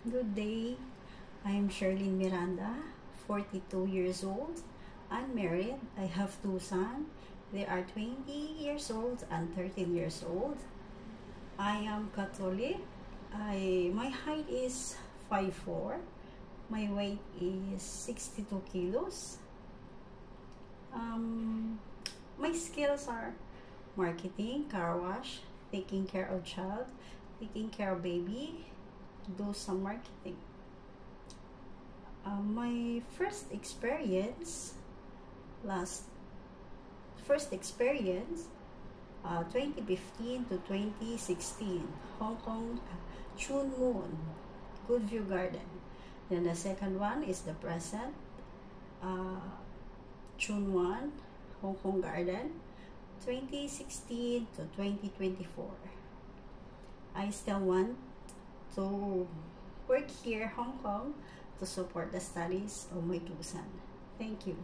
Good day. I'm Sherlyn Miranda, 42 years old, unmarried. I have two sons. They are 20 years old and 13 years old. I am Catholic. My height is 5'4". My weight is 62 kilos. My skills are marketing, car wash, taking care of child, taking care of baby, do some marketing. My first experience, 2015 to 2016, Hong Kong, Chun Moon, Goodview Garden. Then the second one is the present, Chun Wan, Hong Kong Garden, 2016 to 2024. I still want to work here, Hong Kong, to support the studies of my two sons. Thank you.